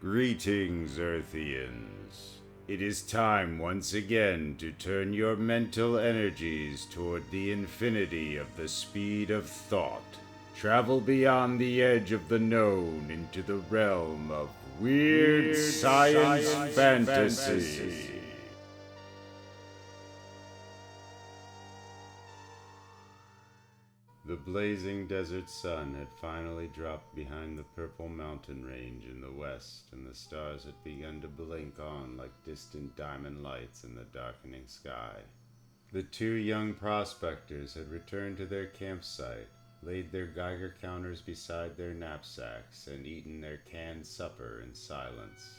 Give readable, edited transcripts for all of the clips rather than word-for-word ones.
Greetings, Earthians. It is time once again to turn your mental energies toward the infinity of the speed of thought. Travel beyond the edge of the known into the realm of weird science fantasy. The blazing desert sun had finally dropped behind the purple mountain range in the west, and the stars had begun to blink on like distant diamond lights in the darkening sky. The two young prospectors had returned to their campsite, laid their Geiger counters beside their knapsacks, and eaten their canned supper in silence.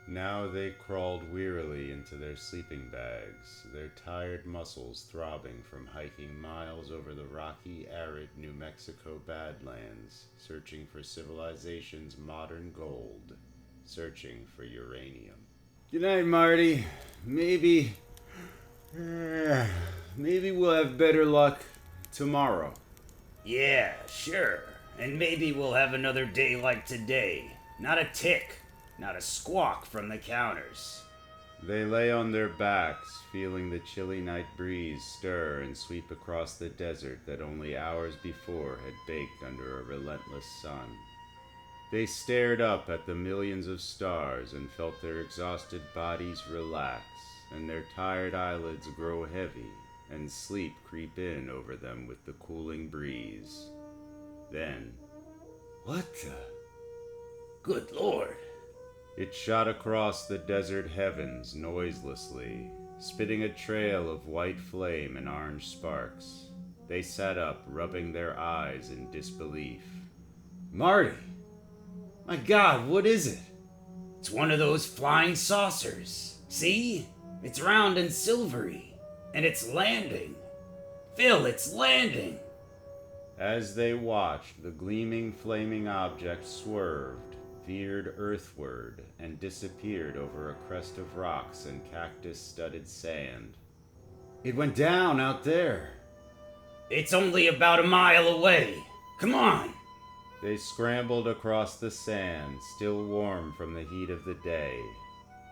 Now they crawled wearily into their sleeping bags, their tired muscles throbbing from hiking miles over the rocky, arid New Mexico Badlands, searching for civilization's modern gold, searching for uranium. Good night, Marty. Maybe we'll have better luck tomorrow. Yeah, sure. And maybe we'll have another day like today. Not a tick. Not a squawk from the counters. They lay on their backs, feeling the chilly night breeze stir and sweep across the desert that only hours before had baked under a relentless sun. They stared up at the millions of stars and felt their exhausted bodies relax and their tired eyelids grow heavy and sleep creep in over them with the cooling breeze. Then, what the? Good Lord. It shot across the desert heavens noiselessly, spitting a trail of white flame and orange sparks. They sat up, rubbing their eyes in disbelief. Marty! My God, what is it? It's one of those flying saucers. See? It's round and silvery. And it's landing. Phil, it's landing! As they watched, the gleaming, flaming object swerved, veered earthward, and disappeared over a crest of rocks and cactus-studded sand. It went down out there. It's only about a mile away. Come on! They scrambled across the sand, still warm from the heat of the day.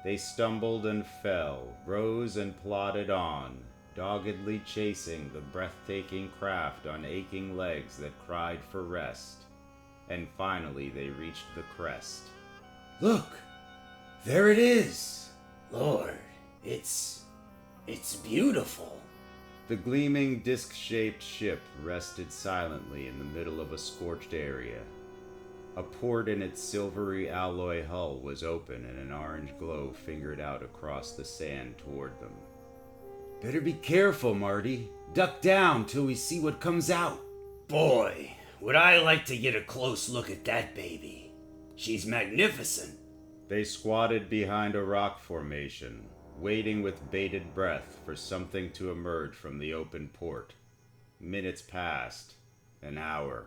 They stumbled and fell, rose and plodded on, doggedly chasing the breathtaking craft on aching legs that cried for rest. And finally they reached the crest. Look! There it is! Lord, it's beautiful. The gleaming disc-shaped ship rested silently in the middle of a scorched area. A port in its silvery alloy hull was open and an orange glow fingered out across the sand toward them. Better be careful, Marty. Duck down till we see what comes out. Boy, would I like to get a close look at that baby. She's magnificent. They squatted behind a rock formation, waiting with bated breath for something to emerge from the open port. Minutes passed. An hour.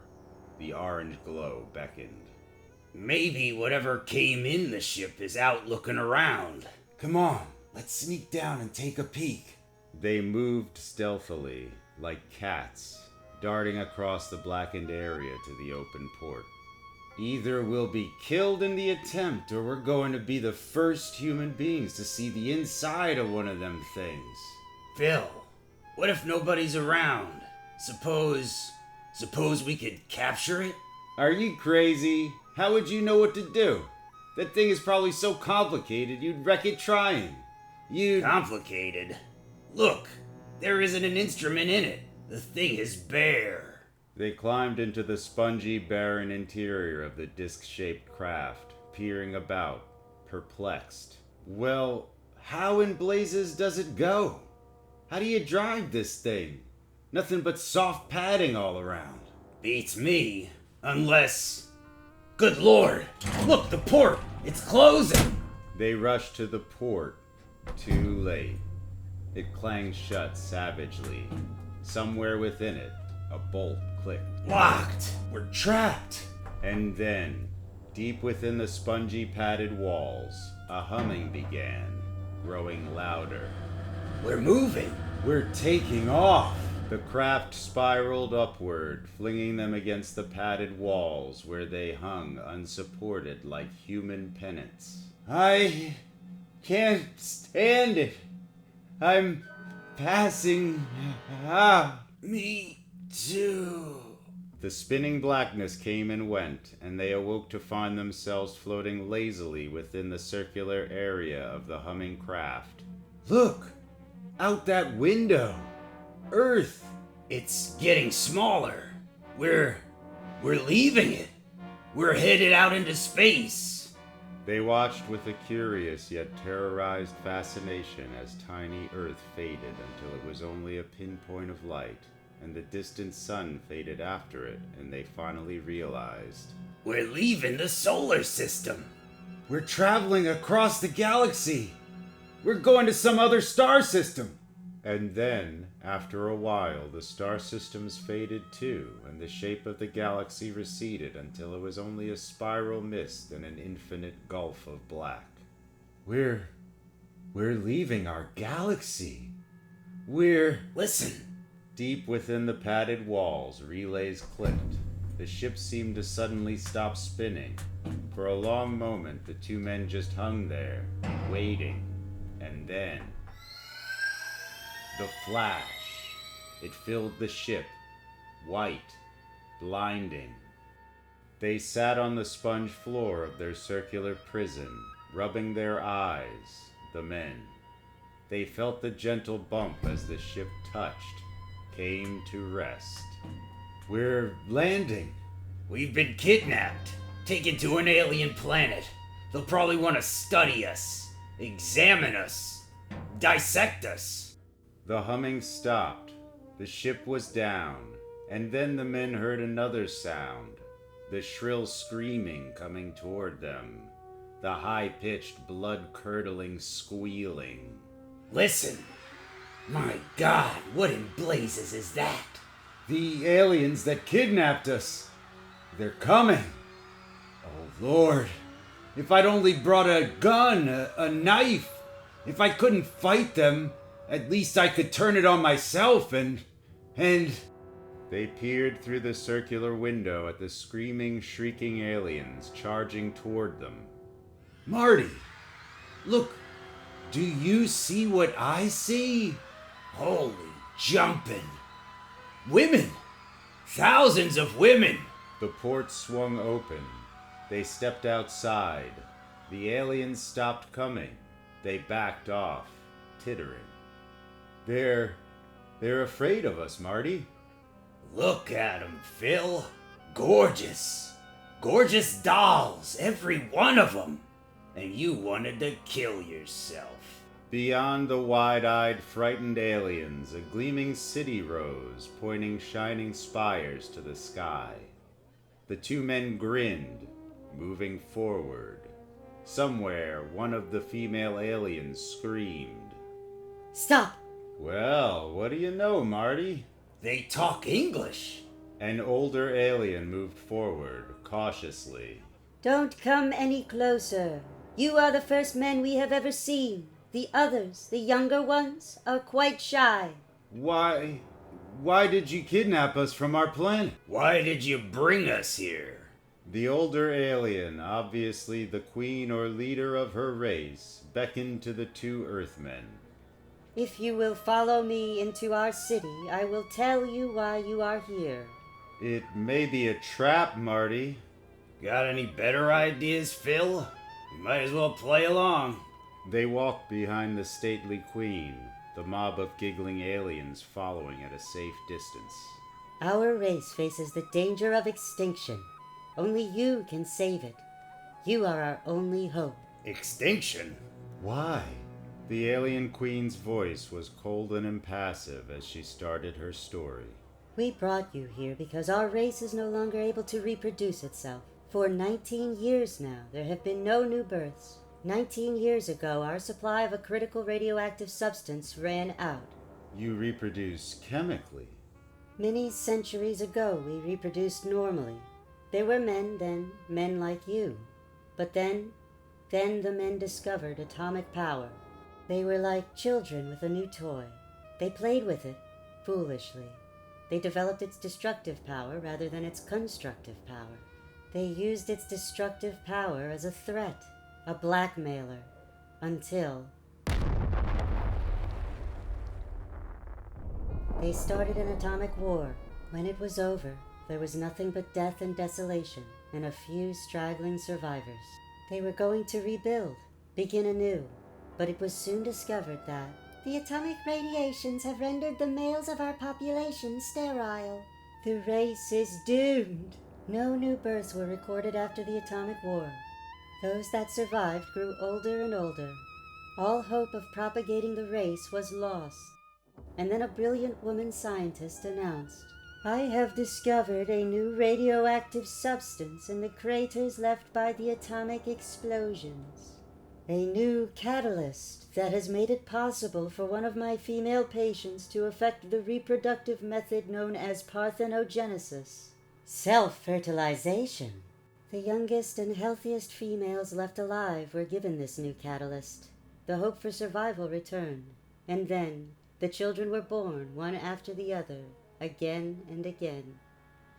The orange glow beckoned. Maybe whatever came in the ship is out looking around. Come on, let's sneak down and take a peek. They moved stealthily, like cats, darting across the blackened area to the open port. Either we'll be killed in the attempt, or we're going to be the first human beings to see the inside of one of them things. Phil, what if nobody's around? Suppose we could capture it? Are you crazy? How would you know what to do? That thing is probably so complicated you'd wreck it trying. Complicated? Look, there isn't an instrument in it. The thing is bare. They climbed into the spongy, barren interior of the disc-shaped craft, peering about, perplexed. Well, how in blazes does it go? How do you drive this thing? Nothing but soft padding all around. Beats me, unless... Good Lord! Look, the port! It's closing! They rushed to the port. Too late. It clanged shut savagely. Somewhere within it, a bolt clicked. Locked! We're trapped! And then, deep within the spongy padded walls, a humming began, growing louder. We're moving! We're taking off! The craft spiraled upward, flinging them against the padded walls where they hung unsupported like human pennants. I can't stand it. I'm passing out. Me too. The spinning blackness came and went, and they awoke to find themselves floating lazily within the circular area of the humming craft. Look! Out that window! Earth! It's getting smaller. We're leaving it. We're headed out into space. They watched with a curious yet terrorized fascination as tiny Earth faded until it was only a pinpoint of light, and the distant sun faded after it, and they finally realized. We're leaving the solar system. We're traveling across the galaxy. We're going to some other star system. And then, after a while, the star systems faded too, and the shape of the galaxy receded until it was only a spiral mist and an infinite gulf of black. We're leaving our galaxy. Listen. Deep within the padded walls, relays clicked. The ship seemed to suddenly stop spinning. For a long moment, the two men just hung there, waiting. And then... the flash. It filled the ship. White. Blinding. They sat on the sponge floor of their circular prison, rubbing their eyes, the men. They felt the gentle bump as the ship touched, came to rest. We're landing. We've been kidnapped, taken to an alien planet. They'll probably want to study us, examine us, dissect us. The humming stopped. The ship was down, and then the men heard another sound, the shrill screaming coming toward them, the high-pitched, blood-curdling squealing. Listen! My God, what in blazes is that? The aliens that kidnapped us. They're coming. Oh, Lord. If I'd only brought a gun, a knife. If I couldn't fight them, at least I could turn it on myself and... They peered through the circular window at the screaming, shrieking aliens charging toward them. Marty, look, do you see what I see? Holy jumping. Women! Thousands of women! The port swung open. They stepped outside. The aliens stopped coming. They backed off, tittering. They're afraid of us, Marty. Look at 'em, Phil. Gorgeous. Gorgeous dolls, every one of 'em. And you wanted to kill yourself. Beyond the wide-eyed, frightened aliens, a gleaming city rose, pointing shining spires to the sky. The two men grinned, moving forward. Somewhere, one of the female aliens screamed. Stop! Well, what do you know, Marty? They talk English. An older alien moved forward, cautiously. Don't come any closer. You are the first men we have ever seen. The others, the younger ones, are quite shy. Why did you kidnap us from our planet? Why did you bring us here? The older alien, obviously the queen or leader of her race, beckoned to the two Earthmen. If you will follow me into our city, I will tell you why you are here. It may be a trap, Marty. Got any better ideas, Phil? You might as well play along. They walked behind the stately queen, the mob of giggling aliens following at a safe distance. Our race faces the danger of extinction. Only you can save it. You are our only hope. Extinction? Why? The alien queen's voice was cold and impassive as she started her story. We brought you here because our race is no longer able to reproduce itself. For 19 years now, there have been no new births. 19 years ago, our supply of a critical radioactive substance ran out. You reproduce chemically? Many centuries ago, we reproduced normally. There were men then, men like you. But then the men discovered atomic power. They were like children with a new toy. They played with it. Foolishly. They developed its destructive power rather than its constructive power. They used its destructive power as a threat, a blackmailer, until they started an atomic war. When it was over, there was nothing but death and desolation, and a few straggling survivors. They were going to rebuild, begin anew, but it was soon discovered that the atomic radiations have rendered the males of our population sterile. The race is doomed. No new births were recorded after the atomic war. Those that survived grew older and older. All hope of propagating the race was lost. And then a brilliant woman scientist announced, "I have discovered a new radioactive substance in the craters left by the atomic explosions. A new catalyst that has made it possible for one of my female patients to effect the reproductive method known as parthenogenesis, self-fertilization." The youngest and healthiest females left alive were given this new catalyst. The hope for survival returned, and then the children were born one after the other, again and again.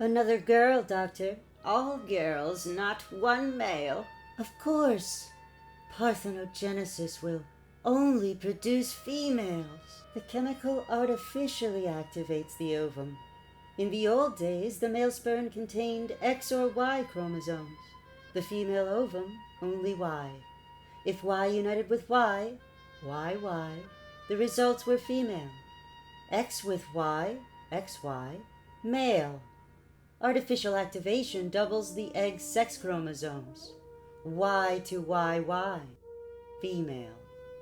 "Another girl, Doctor." "All girls, not one male." "Of course. Parthenogenesis will only produce females." The chemical artificially activates the ovum. In the old days, the male sperm contained X or Y chromosomes. The female ovum, only Y. If Y united with Y, YY, the results were female. X with Y, XY, male. Artificial activation doubles the egg's sex chromosomes. Y to YY, female.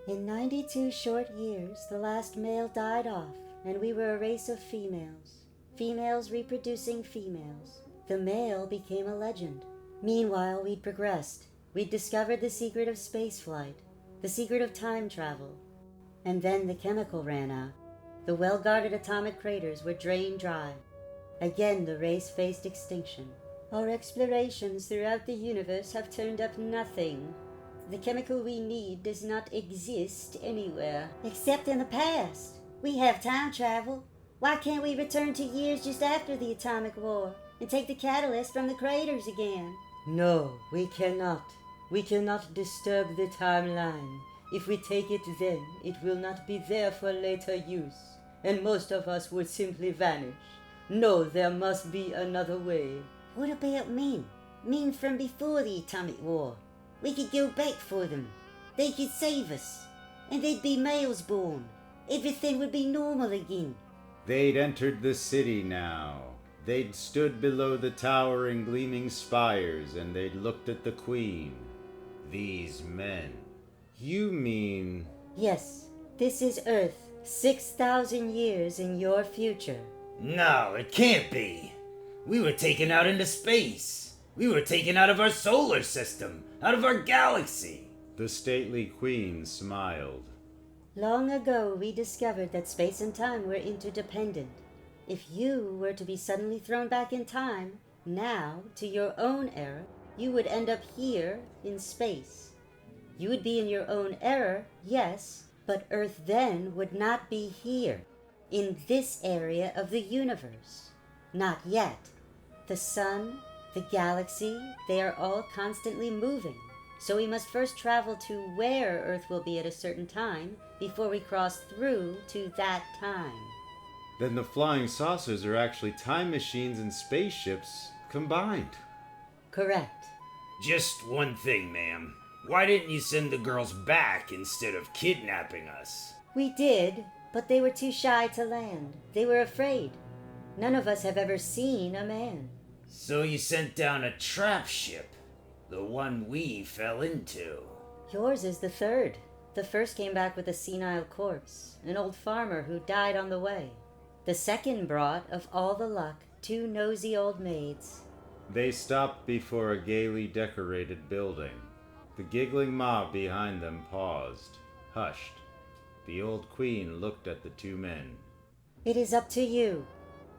In 92 short years, the last male died off, and we were a race of females. Females reproducing females. The male became a legend. Meanwhile, we'd progressed. We'd discovered the secret of spaceflight, the secret of time travel. And then the chemical ran out. The well-guarded atomic craters were drained dry. Again, the race faced extinction. Our explorations throughout the universe have turned up nothing. The chemical we need does not exist anywhere. Except in the past. We have time travel. Why can't we return to years just after the atomic war and take the catalyst from the craters again? No, we cannot. We cannot disturb the timeline. If we take it then, it will not be there for later use, and most of us would simply vanish. No, there must be another way. What about men? Men from before the atomic war. We could go back for them. They could save us. And there'd be males born. Everything would be normal again. They'd entered the city now. They'd stood below the towering gleaming spires, and they'd looked at the queen. These men. You mean... Yes, this is Earth, 6,000 years in your future. No, it can't be. We were taken out into space. We were taken out of our solar system, out of our galaxy. The stately queen smiled. Long ago, we discovered that space and time were interdependent. If you were to be suddenly thrown back in time, now, to your own era, you would end up here in space. You would be in your own era, yes, but Earth then would not be here, in this area of the universe. Not yet. The sun, the galaxy, they are all constantly moving. So we must first travel to where Earth will be at a certain time before we cross through to that time. Then the flying saucers are actually time machines and spaceships combined. Correct. Just one thing, ma'am. Why didn't you send the girls back instead of kidnapping us? We did, but they were too shy to land. They were afraid. None of us have ever seen a man. So you sent down a trap ship, the one we fell into. Yours is the third. The first came back with a senile corpse, an old farmer who died on the way. The second brought, of all the luck, 2 nosy old maids. They stopped before a gaily decorated building. The giggling mob behind them paused, hushed. The old queen looked at the 2 men. It is up to you.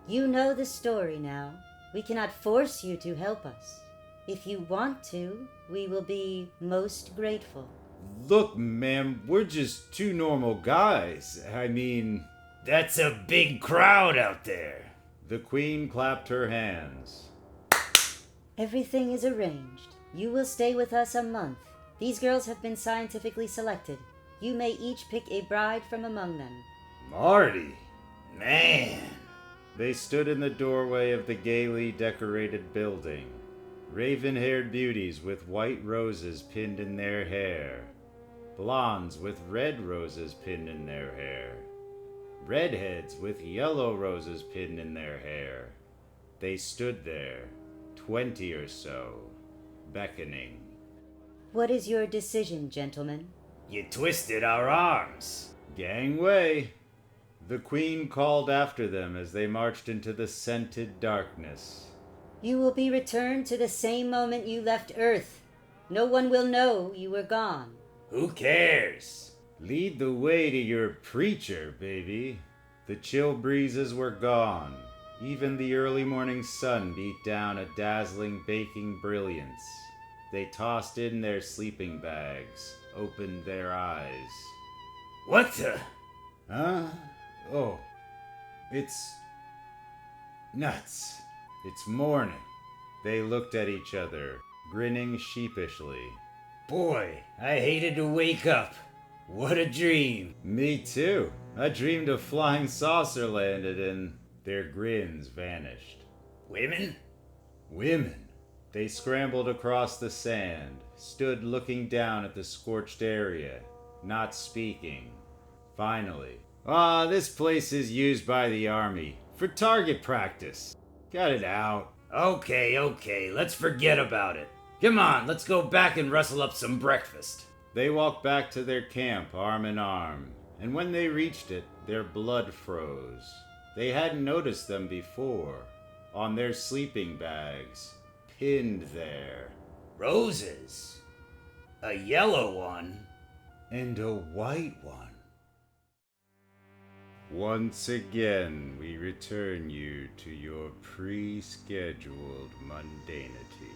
You know the story now. We cannot force you to help us. If you want to, we will be most grateful. Look, ma'am, we're just 2 normal guys. I mean, That's a big crowd out there. The queen clapped her hands. Everything is arranged. You will stay with us a month. These girls have been scientifically selected. You may each pick a bride from among them. Marty, man. They stood in the doorway of the gaily decorated building. Raven-haired beauties with white roses pinned in their hair. Blondes with red roses pinned in their hair. Redheads with yellow roses pinned in their hair. They stood there, 20 or so, beckoning. What is your decision, gentlemen? You twisted our arms. Gangway! The queen called after them as they marched into the scented darkness. You will be returned to the same moment you left Earth. No one will know you were gone. Who cares? Lead the way to your preacher, baby. The chill breezes were gone. Even the early morning sun beat down a dazzling baking brilliance. They tossed in their sleeping bags, opened their eyes. What the? Huh? Oh, it's nuts. It's morning. They looked at each other, grinning sheepishly. Boy, I hated to wake up. What a dream. Me too. I dreamed a flying saucer landed and their grins vanished. Women? Women. They scrambled across the sand, stood looking down at the scorched area, not speaking. Finally, this place is used by the army for target practice. Got it out. Okay, let's forget about it. Come on, let's go back and rustle up some breakfast. They walked back to their camp arm in arm, and when they reached it, their blood froze. They hadn't noticed them before. On their sleeping bags, pinned there. Roses. A yellow one. And a white one. Once again, we return you to your pre-scheduled mundanity.